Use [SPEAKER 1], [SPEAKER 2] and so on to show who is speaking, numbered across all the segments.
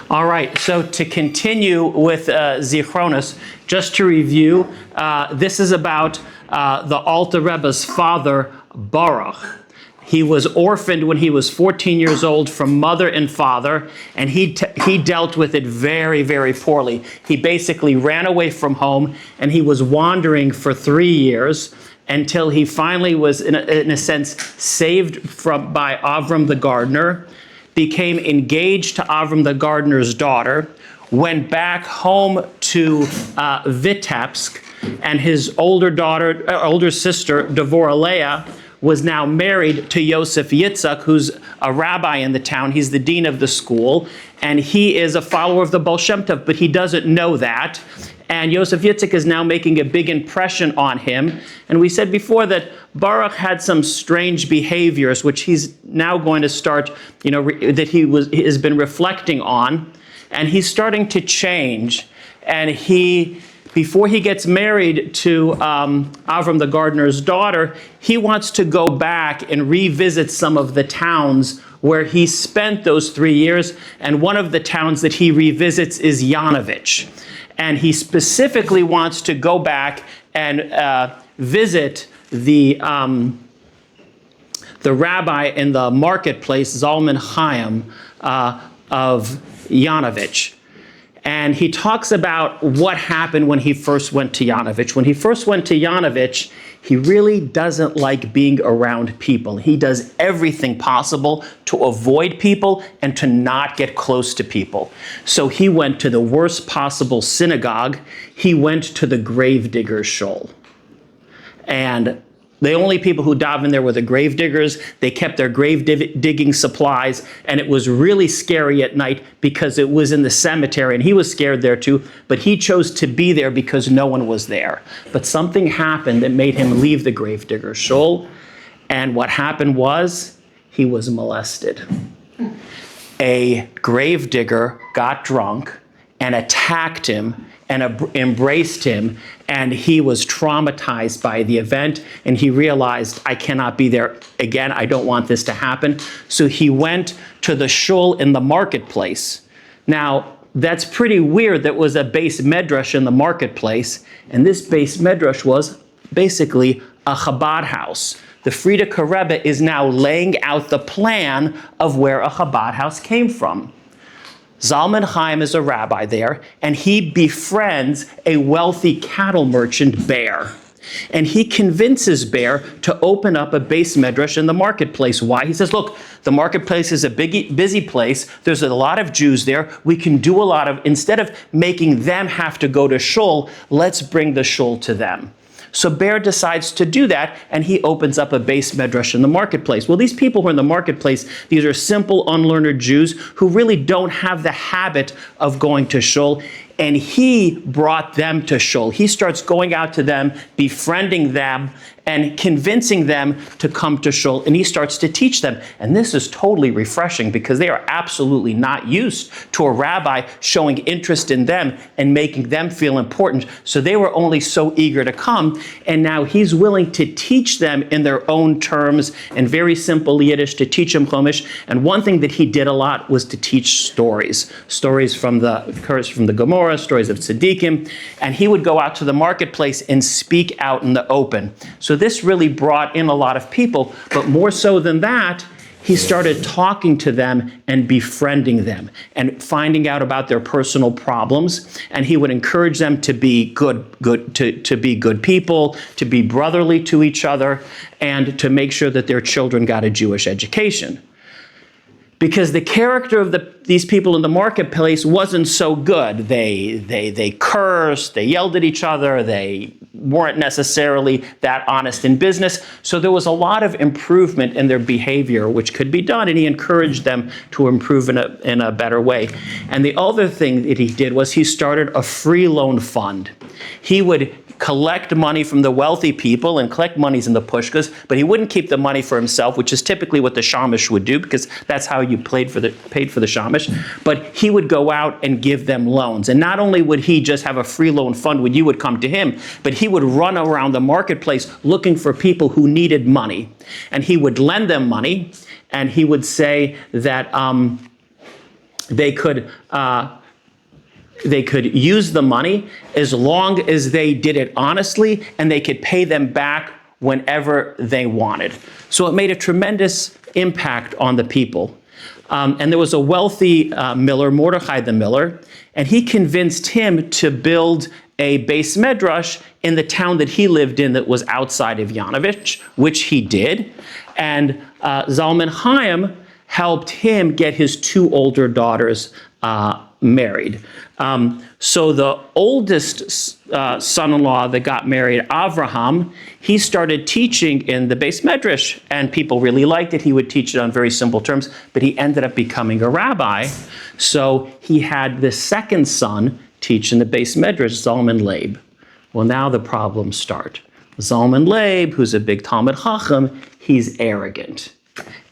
[SPEAKER 1] All right, so to continue with Zichronos, just to review, this is about the Alter Rebbe's father, Baruch. He was orphaned when he was 14 years old from mother and father, and he dealt with it very, very poorly. He basically ran away from home, and he was wandering for 3 years until he finally was, in a sense, saved by Avram the gardener, became engaged to Avram the gardener's daughter, went back home to Vitebsk, and his older sister, Devorah Leah, was now married to Yosef Yitzhak, who's a rabbi in the town. He's the dean of the school, and he is a follower of the Baal Shem Tov, but he doesn't know that. And Yosef Yitzhak is now making a big impression on him. And we said before that Baruch had some strange behaviors, which he's now going to start, that he has been reflecting on. And he's starting to change. And before he gets married to Avram the gardener's daughter, he wants to go back and revisit some of the towns where he spent those 3 years. And one of the towns that he revisits is Yanovitch. And he specifically wants to go back and visit the rabbi in the marketplace, Zalman Chaim of Yanovitch. And he talks about what happened when he first went to Yanovitch. When he first went to Yanovitch, he really doesn't like being around people. He does everything possible to avoid people and to not get close to people. So he went to the worst possible synagogue. He went to the gravedigger's shul. And the only people who davened there were the gravediggers. They kept their grave digging supplies, and it was really scary at night because it was in the cemetery, and he was scared there too, but he chose to be there because no one was there. But something happened that made him leave the gravedigger's shul, and what happened was he was molested. A gravedigger got drunk and attacked him and embraced him, and he was traumatized by the event, and he realized, I cannot be there again, I don't want this to happen. So he went to the shul in the marketplace. Now, that's pretty weird. That was a beis medrash in the marketplace, and this beis medrash was basically a Chabad house. The Frierdiker Rebbe is now laying out the plan of where a Chabad house came from. Zalman Chaim is a rabbi there, and he befriends a wealthy cattle merchant, Bear. And he convinces Bear to open up a beis medrash in the marketplace. Why? He says, look, the marketplace is a busy place. There's a lot of Jews there. We can do a lot of, instead of making them have to go to shul, let's bring the shul to them. So Bear decides to do that, and he opens up a beis medrash in the marketplace. Well, these people who are in the marketplace, these are simple, unlearned Jews who really don't have the habit of going to shul, and he brought them to shul. He starts going out to them, befriending them, and convincing them to come to shul, and he starts to teach them. And this is totally refreshing because they are absolutely not used to a rabbi showing interest in them and making them feel important. So they were only so eager to come, and now he's willing to teach them in their own terms and very simple Yiddish, to teach them Chumash. And one thing that he did a lot was to teach stories from the Gemara, stories of tzaddikim, and he would go out to the marketplace and speak out in the open. So this really brought in a lot of people, but more so than that, he started talking to them and befriending them and finding out about their personal problems, and he would encourage them to be to be good people, to be brotherly to each other, and to make sure that their children got a Jewish education. Because the character of these people in the marketplace wasn't so good. They cursed, they yelled at each other, they weren't necessarily that honest in business. So there was a lot of improvement in their behavior, which could be done, and he encouraged them to improve in a better way. And the other thing that he did was he started a free loan fund. He would collect money from the wealthy people and collect monies in the pushkas, but he wouldn't keep the money for himself, which is typically what the shamash would do, because that's how you paid for the shamash. But he would go out and give them loans. And not only would he just have a free loan fund when you would come to him, but he would run around the marketplace looking for people who needed money. And he would lend them money, and he would say that they could use the money as long as they did it honestly, and they could pay them back whenever they wanted. So it made a tremendous impact on the people. And there was a wealthy miller, Mordechai the miller, and he convinced him to build a beis medrash in the town that he lived in that was outside of Yanovitch, which he did. And Zalman Chaim helped him get his two older daughters married. So the oldest son-in-law that got married, Avraham, he started teaching in the beis medrash, and people really liked it. He would teach it on very simple terms, but he ended up becoming a rabbi. So he had the second son teach in the beis medrash, Zalman Labe. Well, now the problems start. Zalman Labe, who's a big Talmid Chacham, he's arrogant.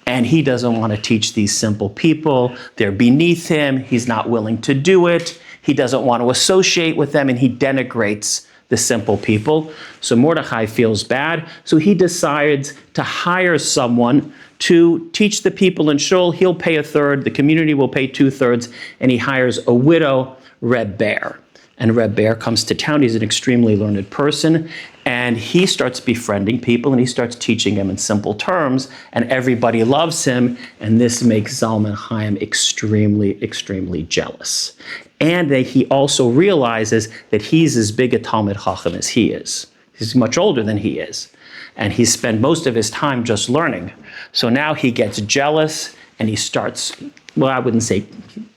[SPEAKER 1] And he doesn't want to teach these simple people. They're beneath him. He's not willing to do it. He doesn't want to associate with them, and he denigrates the simple people. So Mordechai feels bad. So he decides to hire someone to teach the people in shul. He'll pay a third. The community will pay 2/3. And he hires a widow, Reb Baruch. And Reb Baruch comes to town. He's an extremely learned person. And he starts befriending people, and he starts teaching them in simple terms, and everybody loves him, and this makes Zalman Chaim extremely, extremely jealous. And he also realizes that he's as big a Talmid Chacham as he is. He's much older than he is, and he spent most of his time just learning. So now he gets jealous, and he starts, well, I wouldn't say,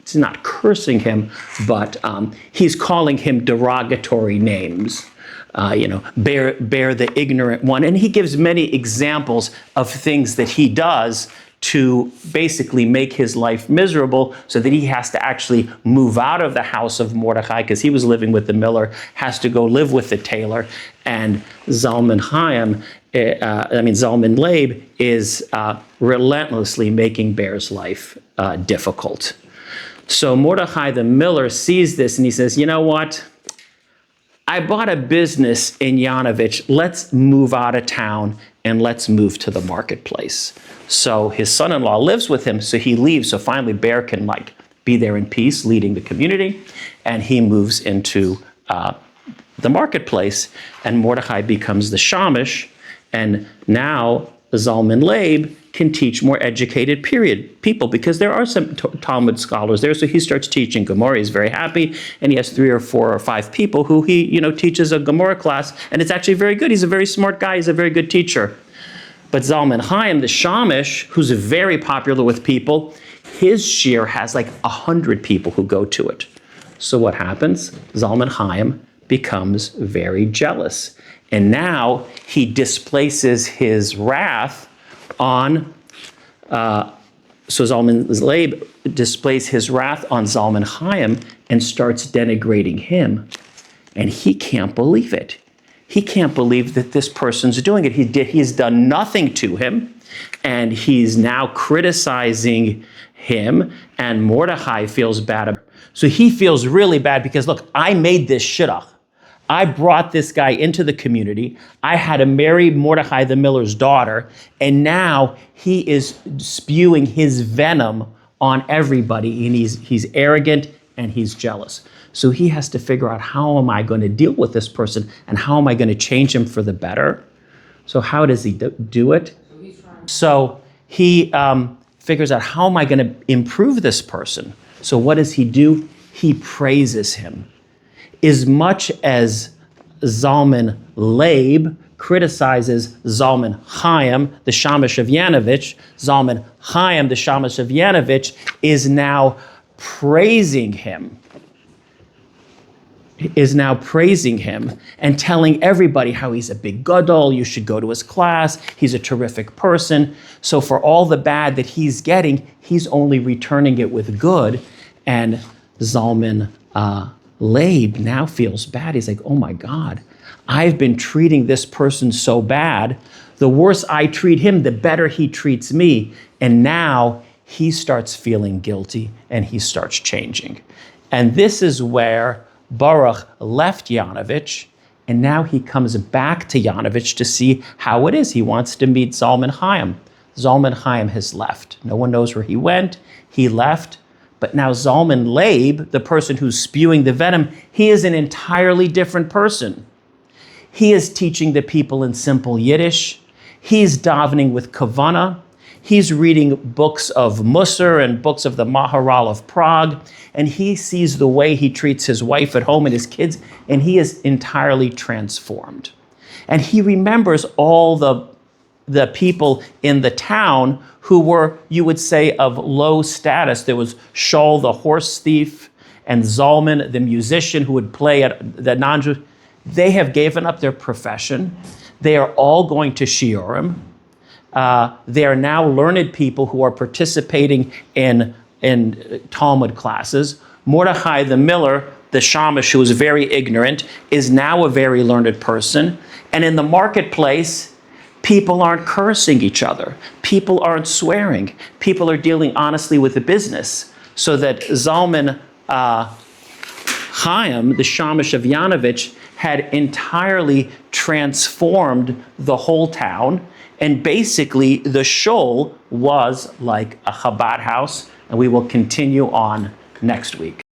[SPEAKER 1] he's not cursing him, but he's calling him derogatory names. Bear the ignorant one. And he gives many examples of things that he does to basically make his life miserable, so that he has to actually move out of the house of Mordechai, because he was living with the miller, has to go live with the tailor. And Zalman Labe is relentlessly making Bear's life difficult. So Mordechai the miller sees this, and he says, you know what? I bought a business in Yanovitch. Let's move out of town and let's move to the marketplace. So his son-in-law lives with him, so he leaves. So finally Bear can be there in peace, leading the community, and he moves into the marketplace, and Mordechai becomes the shamash, and now Zalman Labe can teach more educated people, because there are some Talmud scholars there. So he starts teaching Gemara. He's very happy, and he has 3 or 4 or 5 people who he teaches a Gemara class, and it's actually very good. He's a very smart guy. He's a very good teacher. But Zalman Chaim, the shamash, who's very popular with people, his shir has 100 people who go to it. So what happens? Zalman Chaim becomes very jealous, and now he displaces his wrath on, so Zalman Labe displays his wrath on Zalman Chaim and starts denigrating him. And he can't believe it. He can't believe that this person's doing it. He's done nothing to him, and he's now criticizing him, and Mordechai feels bad. So he feels really bad because, look, I made this shidduch. I brought this guy into the community. I had to marry Mordechai the miller's daughter, and now he is spewing his venom on everybody, and he's arrogant and he's jealous. So he has to figure out, how am I going to deal with this person, and how am I going to change him for the better? So how does he do it? So he figures out, how am I going to improve this person? So what does he do? He praises him. As much as Zalman Labe criticizes Zalman Chaim, the shamash of Yanovitch, Zalman Chaim, the shamash of Yanovitch, is now praising him. And telling everybody how he's a big gadol, you should go to his class, he's a terrific person. So for all the bad that he's getting, he's only returning it with good. And Zalman Labe now feels bad. He's like, oh my God, I've been treating this person so bad. The worse I treat him, the better he treats me. And now he starts feeling guilty, and he starts changing. And this is where Baruch left Yanovitch, and now he comes back to Yanovitch to see how it is. He wants to meet Zalman Chaim. Zalman Chaim has left. No one knows where he went. He left, But now Zalman Labe, the person who's spewing the venom, he is an entirely different person. He is teaching the people in simple Yiddish. He's davening with Kavanah. He's reading books of Musar and books of the Maharal of Prague. And he sees the way he treats his wife at home and his kids, and he is entirely transformed. And he remembers all the people in the town who were, you would say, of low status. There was Shaul the horse thief and Zalman the musician who would play at the non-Jew. They have given up their profession. They are all going to shiurim. They are now learned people who are participating in Talmud classes. Mordechai the miller, the shamash, who was very ignorant, is now a very learned person. And in the marketplace, people aren't cursing each other. People aren't swearing. People are dealing honestly with the business. So that Zalman Chaim, the shamash of Yanovitch, had entirely transformed the whole town. And basically, the shul was like a Chabad house. And we will continue on next week.